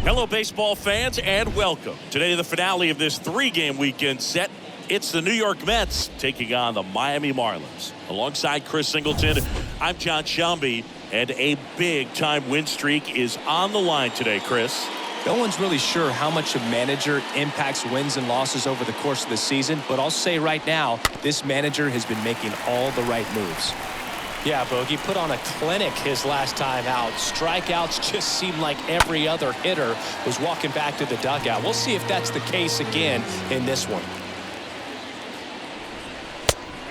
Hello, baseball fans, and welcome. Today, the finale of this three-game weekend set. It's the New York Mets taking on the Miami Marlins. Alongside Chris Singleton, I'm John Shelby, and a big-time win streak is on the line today, Chris. No one's really sure how much a manager impacts wins and losses over the course of the season, but I'll say right now, this manager has been making all the right moves. Yeah, Bogey put on a clinic his last time out. Strikeouts just seemed like every other hitter was walking back to the dugout. We'll see if that's the case again in this one.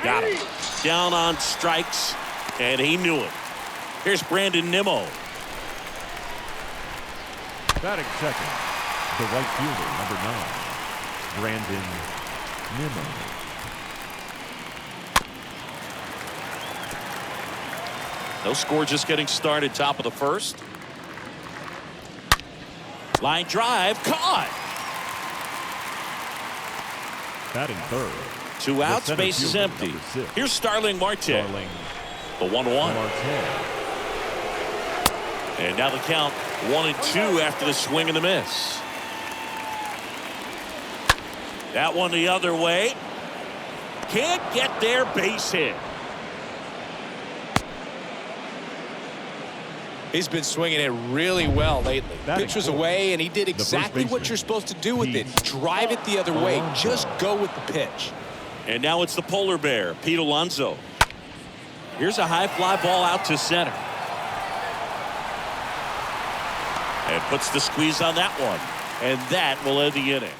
Got him. Down on strikes, and he knew it. Here's Brandon Nimmo. Batting second, the right fielder, number 9, Brandon Nimmo. No score, just getting started. Top of the first. Line drive, caught. Batting third. 2 outs, base is empty. Here's Starling Marte. The 1-1. And now the count 1-2 after the swing and the miss. That one the other way. Can't get there, base hit. He's been swinging it really well lately. Pitch was away, and he did exactly what you're supposed to do with it. Drive it the other way. Just go with the pitch. And now it's the polar bear, Pete Alonso. Here's a high fly ball out to center. And puts the squeeze on that one. And that will end the inning.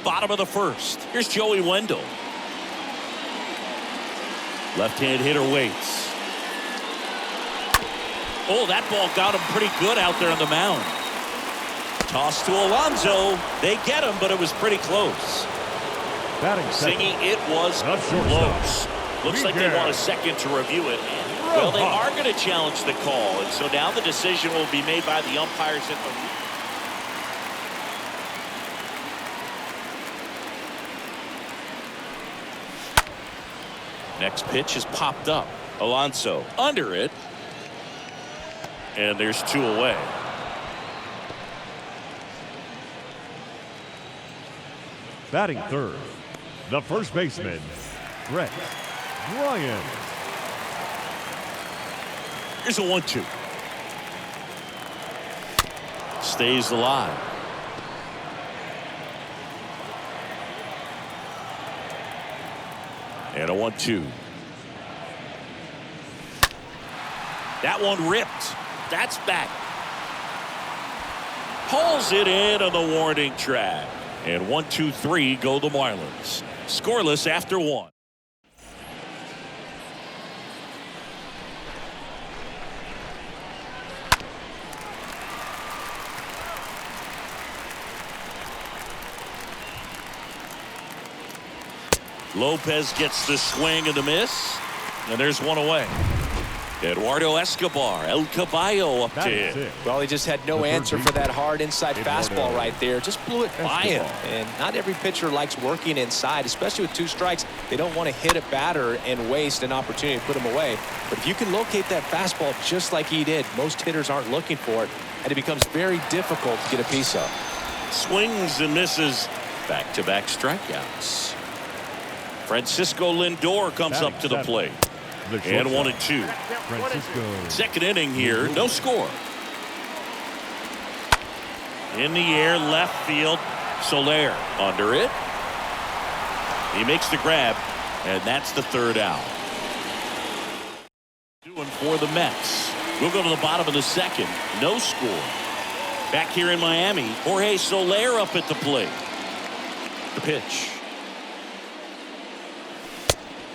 Bottom of the first. Here's Joey Wendell. Left-hand hitter waits. Oh, that ball got him pretty good out there on the mound. Toss to Alonso. They get him, but it was pretty close. Singing it was close. Looks like they want a second to review it. Well, they are going to challenge the call, and so now the decision will be made by the umpires at the. Next pitch is popped up. Alonso under it. And there's 2 away. Batting third, the first baseman, Brett Ryan. Here's a 1-2. Stays alive. And a 1-2. That one ripped. That's back. Pulls it in on the warning track. And 1-2-3 go the Marlins. Scoreless after 1. Lopez gets the swing and the miss. And there's 1 away. Eduardo Escobar, El Caballo up to him. Well, he just had no answer for that hard inside fastball right there. Just blew it by him. And not every pitcher likes working inside, especially with 2 strikes. They don't want to hit a batter and waste an opportunity to put him away. But if you can locate that fastball just like he did, most hitters aren't looking for it, and it becomes very difficult to get a piece of. Swings and misses. Back-to-back strikeouts. Francisco Lindor comes up to the plate. And 1-2. Second inning here, no score. In the air, left field. Soler under it. He makes the grab, and that's the 3rd out. Doing for the Mets. We'll go to the bottom of the second. No score. Back here in Miami, Jorge Soler up at the plate. The pitch.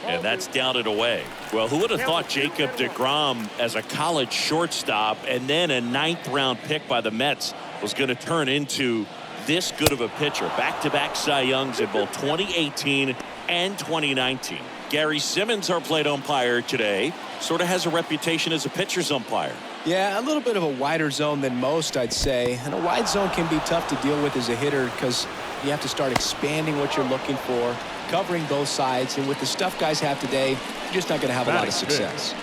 And that's down and away. Well, who would have thought Jacob deGrom as a college shortstop and then a 9th-round pick by the Mets was going to turn into this good of a pitcher? Back-to-back Cy Youngs in both 2018 and 2019. Gary Simmons, our plate umpire today, sort of has a reputation as a pitcher's umpire. Yeah, a little bit of a wider zone than most, I'd say. And a wide zone can be tough to deal with as a hitter because you have to start expanding what you're looking for, covering both sides. And with the stuff guys have today, you're just not going to have a lot of success.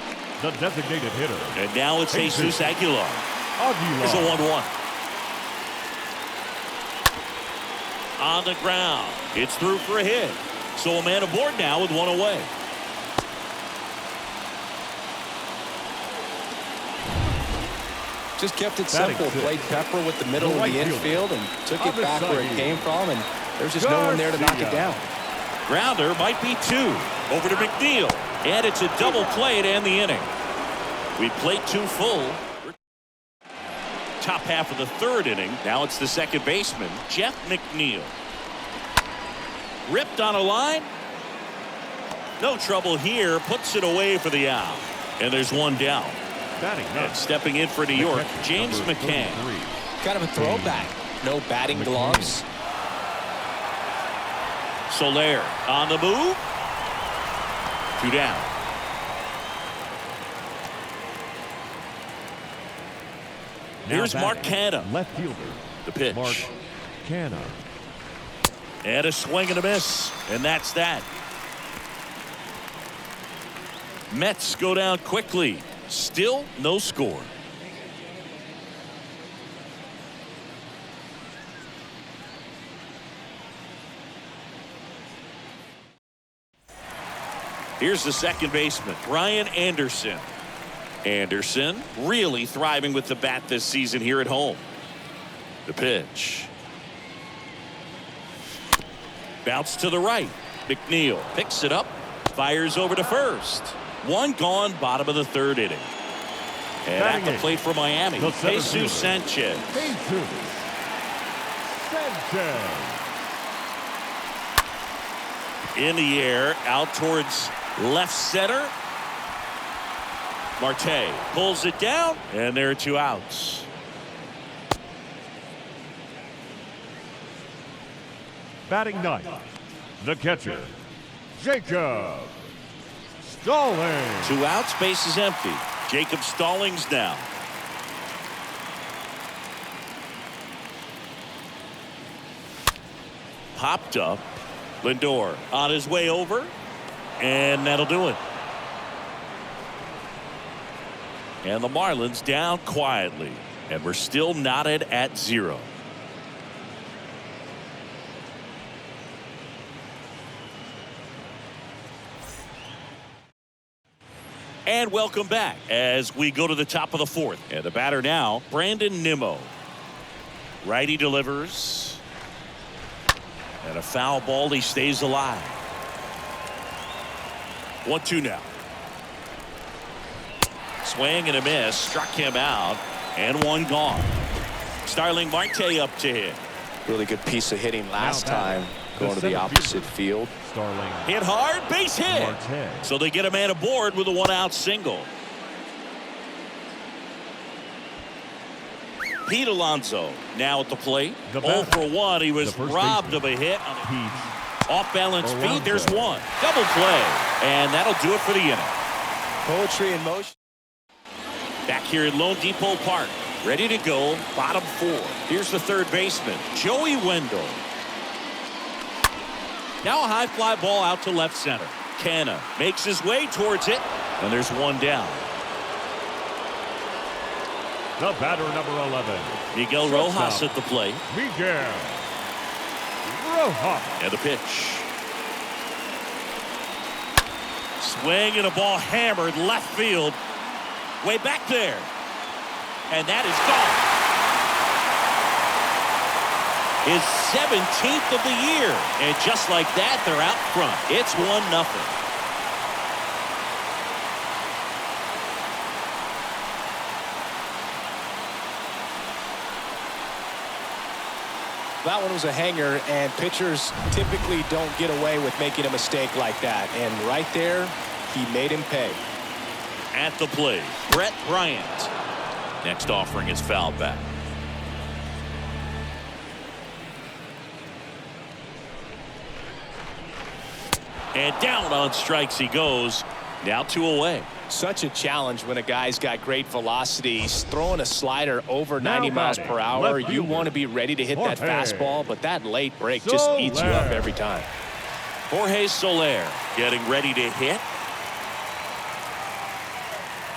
The designated hitter. And now it's Jesus Aguilar. Here's a 1-1. on the ground. It's through for a hit. So a man aboard now with one away. Just kept it simple. Played pepper with the middle of the infield and took it back where it came from, and there's just no one there to knock it down. Grounder might be 2. Over to McNeil. And it's a double play to end the inning. We played 2 full. Top half of the 3rd inning. Now it's the second baseman, Jeff McNeil. Ripped on a line. No trouble here. Puts it away for the out. And there's one down. And stepping in for New York, James McCann. Kind of a throwback. No batting gloves. Soler on the move. 2 down. Here's Mark Canha. Left fielder. The pitch. Mark Canha. And a swing and a miss. And that's that. Mets go down quickly. Still no score. Here's the second baseman, Brian Anderson. Anderson really thriving with the bat this season here at home. The pitch. Bounce to the right. McNeil picks it up. Fires over to first. One gone, bottom of the 3rd inning. And at the plate for Miami, Jesus Sanchez. In the air, out towards left center. Marte pulls it down, and there are 2 outs. Batting ninth, the catcher, Jacob Stallings. 2 outs, base is empty. Jacob Stallings now. Popped up. Lindor on his way over, and that'll do it. And the Marlins down quietly, and we're still knotted at 0. And welcome back as we go to the top of the 4th. And the batter now, Brandon Nimmo. Righty delivers. And a foul ball. He stays alive. 1-2 now. Swing and a miss. Struck him out. And one gone. Starling Marte up to hit. Really good piece of hitting last time. Going to the opposite field. Starling. Hit hard. Base hit. Marte. So they get a man aboard with a 1-out single. Pete Alonso now at the plate. 0 for 1. He was robbed of a hit on a off-balance feet. There's one. Double play. And that'll do it for the inning. Poetry in motion. Back here at Lone Depot Park. Ready to go. Bottom 4. Here's the third baseman, Joey Wendell. Now a high fly ball out to left center. Canha makes his way towards it. And there's one down. The batter, number 11. Miguel Rojas at the plate. Miguel Rojas. And the pitch. Swing and a ball hammered left field. Way back there. And that is gone. His 17th of the year. And just like that, they're out front. It's 1-0. That one was a hanger, and pitchers typically don't get away with making a mistake like that. And right there, he made him pay. At the plate, Brett Bryant. Next offering is fouled back. And down on strikes he goes. Now 2 away. Such a challenge when a guy's got great velocity. He's throwing a slider over 90 miles per hour. You want to be ready to hit that fastball, but that late break just eats you up every time. Jorge Soler getting ready to hit.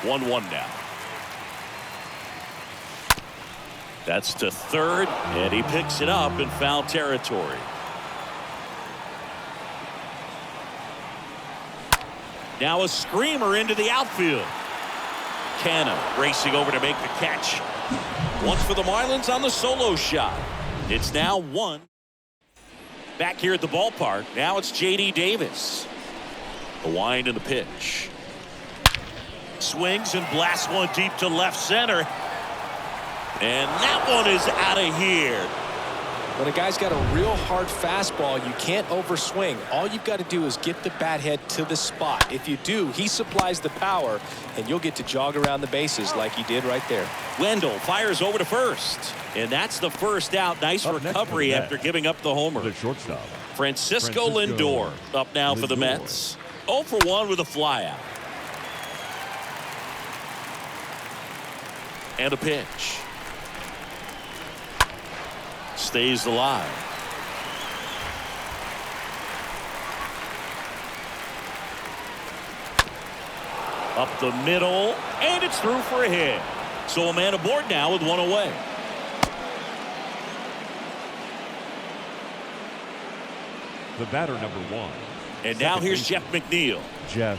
1-1 now. That's to third, and he picks it up in foul territory. Now a screamer into the outfield. Canna racing over to make the catch. One for the Marlins on the solo shot. It's now 1. Back here at the ballpark, now it's J.D. Davis. The wind and the pitch. Swings and blasts one deep to left center. And that one is out of here. When a guy's got a real hard fastball, you can't overswing. All you've got to do is get the bat head to the spot. If you do, he supplies the power, and you'll get to jog around the bases like he did right there. Wendell fires over to first. And that's the first out. Nice recovery after giving up the homer. The shortstop, Francisco Lindor up now for the Mets. 0 for 1 with a flyout. And a pitch. Stays alive. Up the middle, and it's through for a hit. So a man aboard now with 1 away. the batter, number 1. And now here's Jeff McNeil. Jeff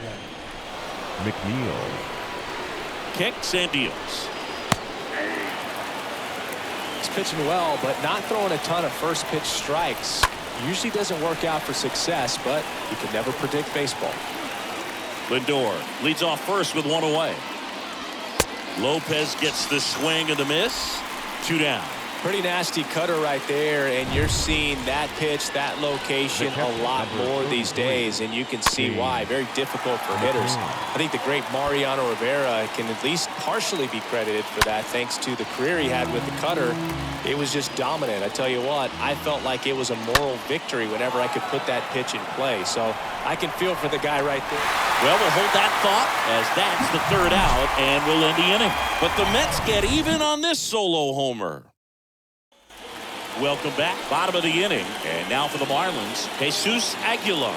McNeil. Kicks and deals. He's pitching well, but not throwing a ton of first pitch strikes. Usually doesn't work out for success, but you can never predict baseball. Lindor leads off first with 1 away. Lopez gets the swing and the miss. 2 down. Pretty nasty cutter right there, and you're seeing that pitch, that location a lot more these days, and you can see why. Very difficult for hitters. I think the great Mariano Rivera can at least partially be credited for that, thanks to the career he had with the cutter. It was just dominant. I tell you what, I felt like it was a moral victory whenever I could put that pitch in play. So I can feel for the guy right there. Well, we'll hold that thought as that's the 3rd out, and we'll end the inning. But the Mets get even on this solo homer. Welcome back, bottom of the inning, and now for the Marlins, Jesus Aguilar.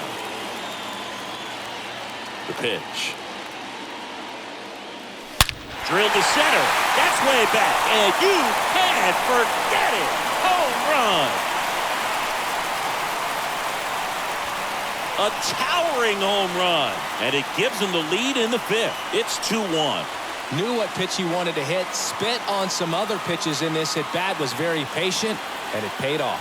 The pitch. Drilled to center. That's way back, and you can't forget it. Home run. A towering home run, and it gives them the lead in the 5th. It's 2-1. Knew what pitch he wanted to hit, spit on some other pitches in this at bat, was very patient, and it paid off.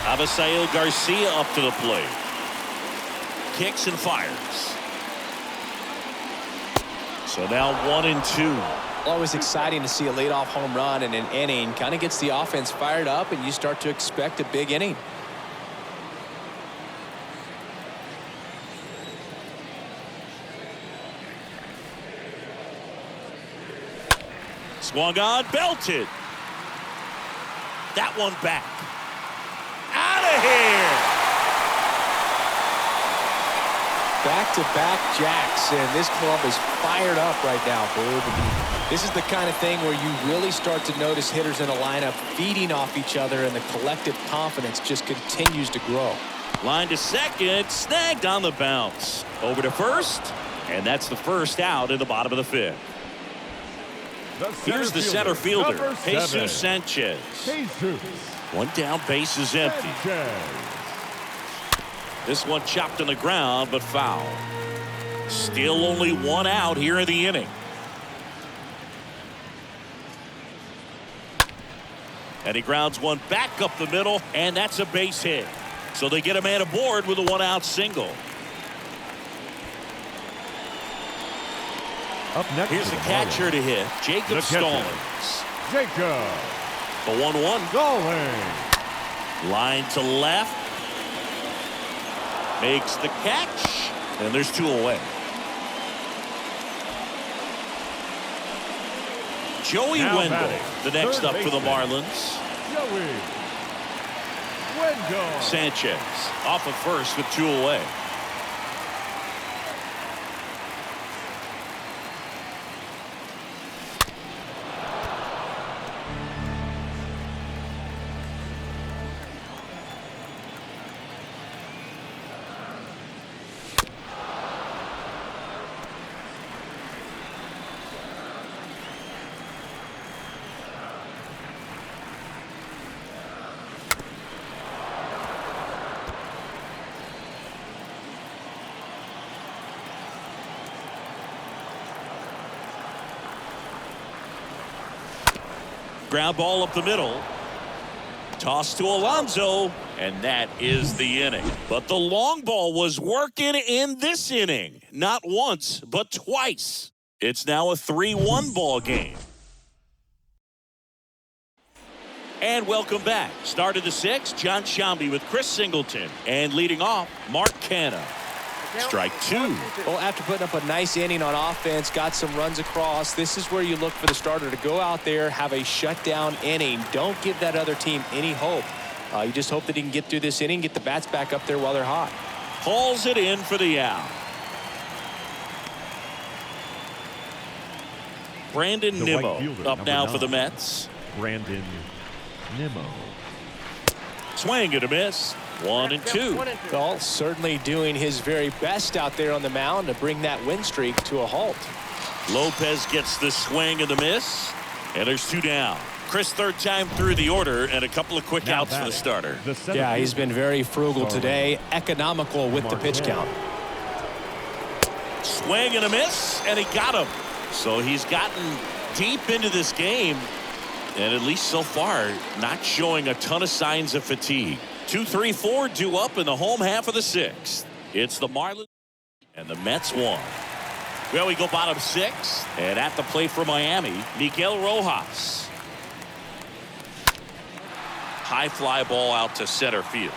Avisail Garcia up to the plate. Kicks and fires. So now 1-2. Always exciting to see a leadoff home run in an inning. Kind of gets the offense fired up, and you start to expect a big inning. Swung on, belted. That one back. Out of here. Back-to-back jacks, and this club is fired up right now, Boob. This is the kind of thing where you really start to notice hitters in a lineup feeding off each other, and the collective confidence just continues to grow. Line to second, snagged on the bounce. Over to first, and that's the 1st out in the bottom of the 5th. Here's the center fielder, Jesus Sanchez. One down, base is empty. This one chopped on the ground, but foul. Still only 1 out here in the inning. And he grounds one back up the middle, and that's a base hit. So they get a man aboard with a 1-out single. Up next, here's the catcher to hit, Jacob Stallings. Jacob. The 1-1. Stallings. Line to left. Makes the catch. And there's 2 away. Joey Wendell, the next up for the Marlins. Joey Wendell. Sanchez off of first with 2 away. Ground ball up the middle. Toss to Alonso, and that is the inning. But the long ball was working in this inning. Not once, but twice. It's now a 3-1 ball game. And welcome back. Start of the sixth, John Shambi with Chris Singleton. And leading off, Mark Canha. Strike two. Well, after putting up a nice inning on offense, got some runs across, this is where you look for the starter to go out there, have a shutdown inning. Don't give that other team any hope. You just hope that he can get through this inning, get the bats back up there while they're hot. Hauls it in for the out. Brandon Nimmo up now for the Mets. Brandon Nimmo. Swing and a miss. 1-2. Well, certainly doing his very best out there on the mound to bring that win streak to a halt. Lopez gets the swing and the miss. And there's two down. Chris, third time through the order, and a couple of quick outs for the starter. Yeah, he's been very frugal today, economical with the pitch count. Swing and a miss, and he got him. So he's gotten deep into this game, and at least so far, not showing a ton of signs of fatigue. 2-3-4 due up in the home half of the sixth. It's the Marlins, and the Mets won. Well, we go bottom six, and at the plate for Miami, Miguel Rojas. High fly ball out to center field.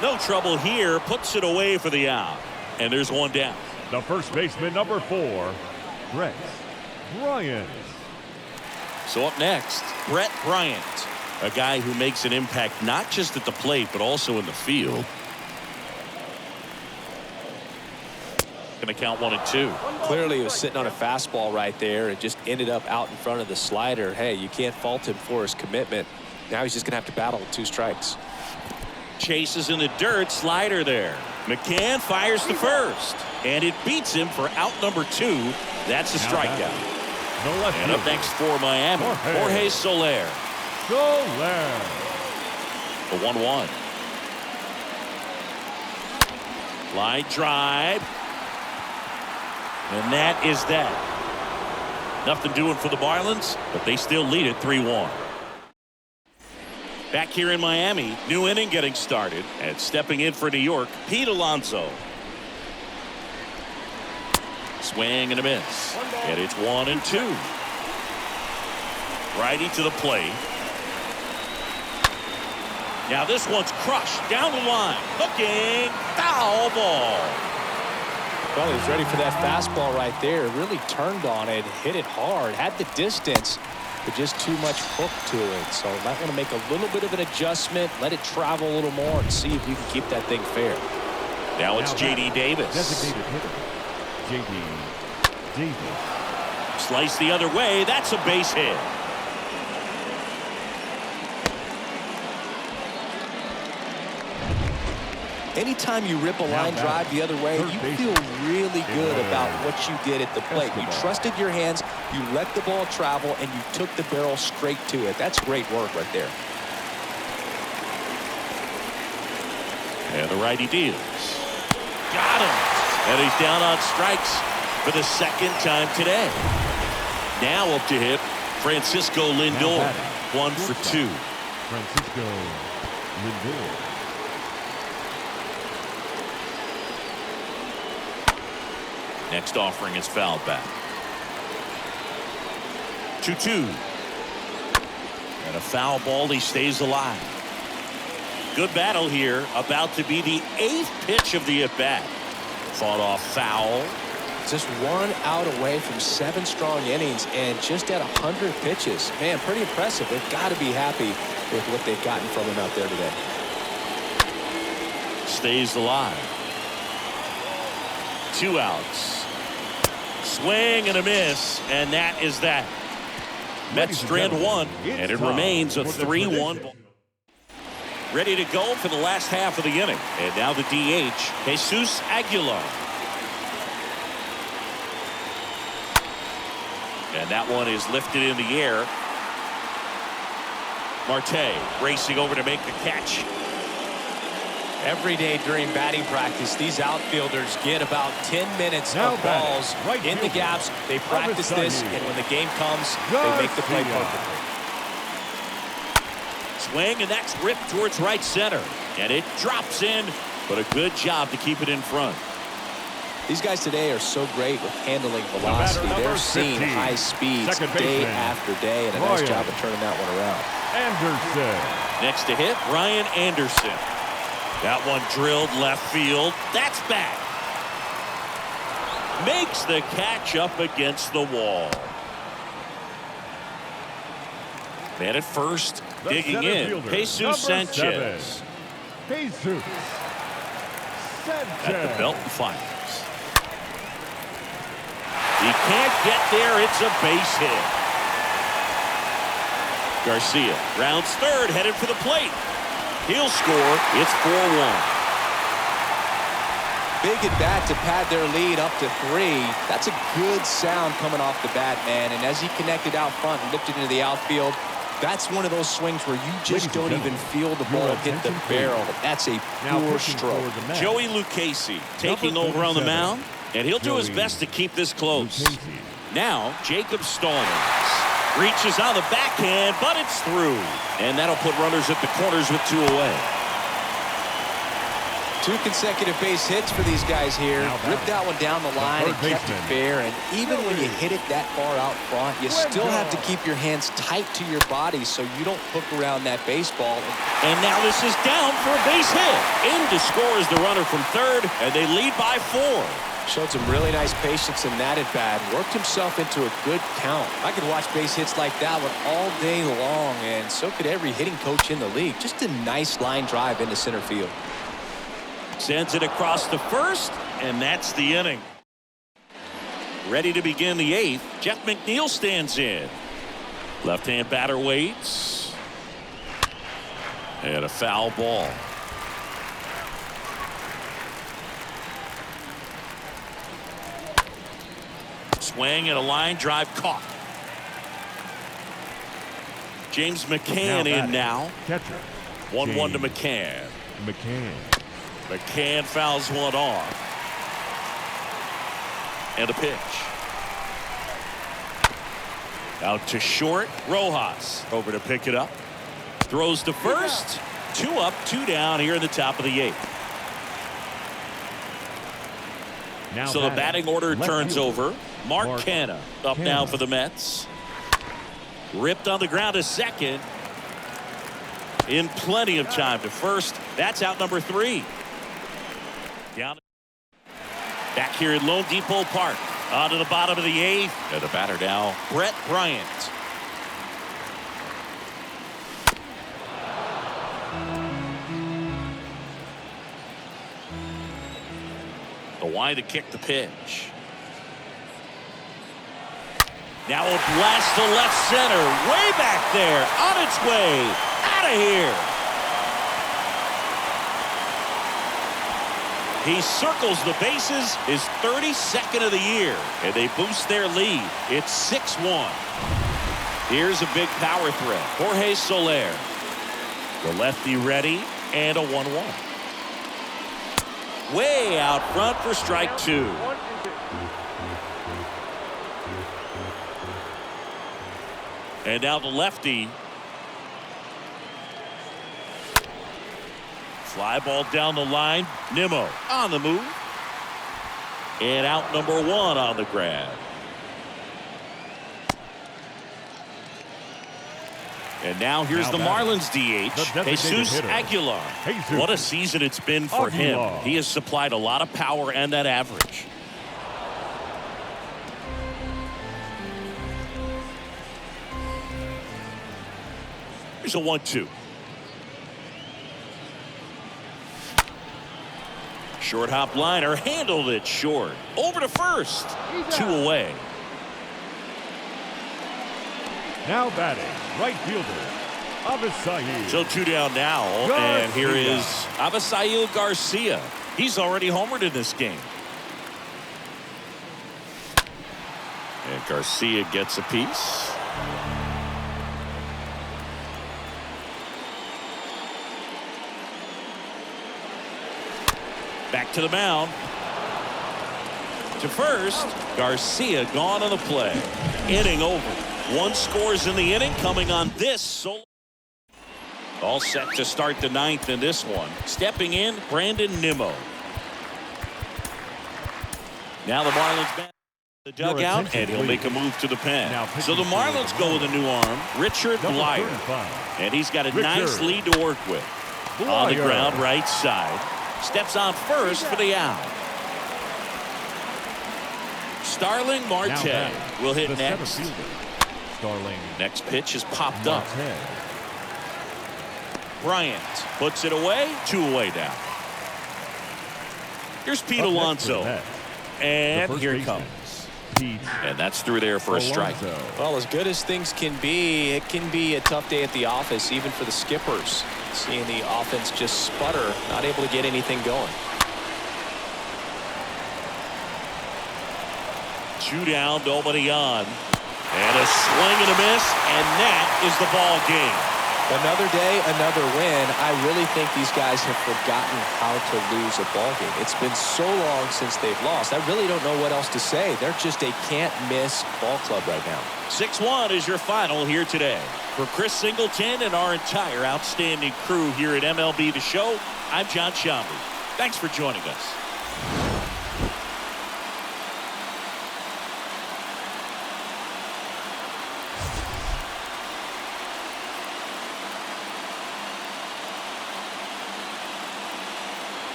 No trouble here, puts it away for the out. And there's one down. The first baseman, number 4, Brett Bryant. So up next, Brett Bryant, a guy who makes an impact not just at the plate but also in the field. Going to count 1-2. Clearly he was sitting on a fastball right there and just ended up out in front of the slider. Hey, you can't fault him for his commitment. Now he's just going to have to battle with 2 strikes. Chases in the dirt, slider there. McCann fires to first, and it beats him for out number 2. That's a strikeout. And up next for Miami, Jorge Soler. The 1-1. Line drive. And that is that. Nothing doing for the Marlins, but they still lead it 3-1. Back here in Miami, new inning getting started, and stepping in for New York, Pete Alonso. Swing and a miss. And it's 1-2. Righty to the plate. Now this one's crushed down the line. Looking, foul ball. Well, he was ready for that fastball right there. Really turned on it, hit it hard, had the distance, but just too much hook to it. So might want to make a little bit of an adjustment, let it travel a little more, and see if you can keep that thing fair. Now it's J.D. Davis. Designated hitter, J.D. Davis. Slice the other way. That's a base hit. Anytime you rip a line drive the other way, you feel really good about what you did at the plate. You trusted your hands, you let the ball travel, and you took the barrel straight to it. That's great work right there. And the righty deals. Got him. And he's down on strikes for the second time today. Now up to hit Francisco Lindor. 1 for 2. Francisco Lindor. Next offering is fouled back. 2-2. And a foul ball. He stays alive. Good battle here. About to be the 8th pitch of the at-bat. Fought off foul. Just 1 out away from 7 strong innings and just at 100 pitches. Man, pretty impressive. They've got to be happy with what they've gotten from him out there today. Stays alive. 2 outs. Swing and a miss, and that is that. Mets strand 1, and it remains a 3-1 ball. Ready to go for the last half of the inning. And now the DH, Jesus Aguilar. And that one is lifted in the air. Marte racing over to make the catch. Every day during batting practice, these outfielders get about 10 minutes Now of balls right in the fielder, gaps. They practice this, and when the game comes, they make the play perfectly. Swing, and that's ripped towards right center. And it drops in, but a good job to keep it in front. These guys today are so great with handling velocity. They're seeing 15, high speeds second day baseman, after day, and a nice job of turning that one around. Anderson. Next to hit, Ryan Anderson. That one drilled left field. That's back. Makes the catch up against the wall. Man at first, The digging center in. fielder, Jesus number Sanchez. 7. Jesus Sanchez. At the belt and fires. He can't get there. It's a base hit. Garcia rounds third, headed for the plate. He'll score. It's 4-1. Big at bat to pad their lead up to 3. That's a good sound coming off the bat, man. And as he connected out front and lifted into the outfield, that's one of those swings where you just don't even feel the ball hit the barrel. That's a pure stroke. Joey Lucchesi taking over on the mound, and he'll do his best to keep this close. Now, Jacob Stallings reaches on the backhand, but it's through. And that'll put runners at the corners with 2 away. 2 consecutive base hits for these guys here. Ripped that one down the line and kept it fair. And even when you hit it that far out front, you still have to keep your hands tight to your body so you don't hook around that baseball. And now this is down for a base hit. In to score is the runner from third, and they lead by 4. Showed some really nice patience in that at bat. Worked himself into a good count. I could watch base hits like that one all day long, and so could every hitting coach in the league. Just a nice line drive into center field. Sends it across to first, and that's the inning. Ready to begin the 8th. Jeff McNeil stands in. Left-hand batter waits. And a foul ball. Swing and a line drive caught. James McCann in now. Catcher. 1-1 to McCann. McCann fouls one off. And a pitch. Out to short. Rojas over to pick it up. Throws to first. 2 up, 2 down here in the top of the 8th. Now So the batting order turns over. Mark Canha up now for the Mets. Ripped on the ground to second. In plenty of time to first. That's out number 3. Down. Back here at Lone Depot Park. On to the bottom of the 8th. And the batter now, Brett Bryant. The wide to kick the pitch. Now a blast to left center. Way back there. On its way. Out of here. He circles the bases. His 32nd of the year. And they boost their lead. It's 6-1. Here's a big power threat. Jorge Soler. The lefty ready. And a 1-1. Way out front for strike 2. And now the lefty. Fly ball down the line. Nimmo on the move. And out number 1 on the grab. And now here's the Marlins DH, Jesus Aguilar. What a season it's been for him. He has supplied a lot of power and that average. Here's a 1-2. Short hop liner, handled it short. Over to first. 2 away. Now batting, right fielder, Avisail. So 2 down now, and here is Avisail Garcia. He's already homered in this game. And Garcia gets a piece. to the mound. To first, Garcia gone on the play. Inning over. 1 scores in the inning coming on this solo. All set to start the 9th in this one. Stepping in, Brandon Nimmo. Now the Marlins back the dugout, and he'll make a move to the pen. So the Marlins go with a new arm, Richard Blyer. And he's got a nice lead to work with. On the ground, right side. Steps on first for the out. Starling Marte will hit next. Starling. Next pitch is popped up. Bryant puts it away. 2 away now. Here's Pete Alonso. And here he comes. And that's through there for a strike. Well, as good as things can be, it can be a tough day at the office, even for the skippers. Seeing the offense just sputter, not able to get anything going. 2 down, nobody on. And a swing and a miss, and that is the ball game. Another day, another win. I really think these guys have forgotten how to lose a ball game. It's been so long since they've lost. I really don't know what else to say. They're just a can't-miss ball club right now. 6-1 is your final here today. For Chris Singleton and our entire outstanding crew here at MLB The Show, I'm John Shambi. Thanks for joining us.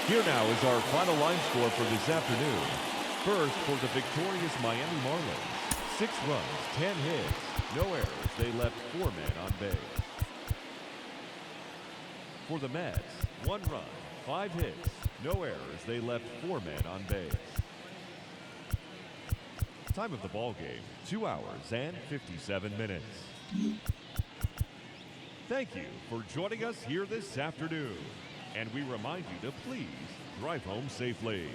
Here now is our final line score for this afternoon. First, for the victorious Miami Marlins, 6 runs, 10 hits, no errors. They left 4 men on base. For the Mets, 1 run, 5 hits, no errors. They left 4 men on base. Time of the ball game, 2 hours and 57 minutes. Thank you for joining us here this afternoon. And we remind you to please drive home safely.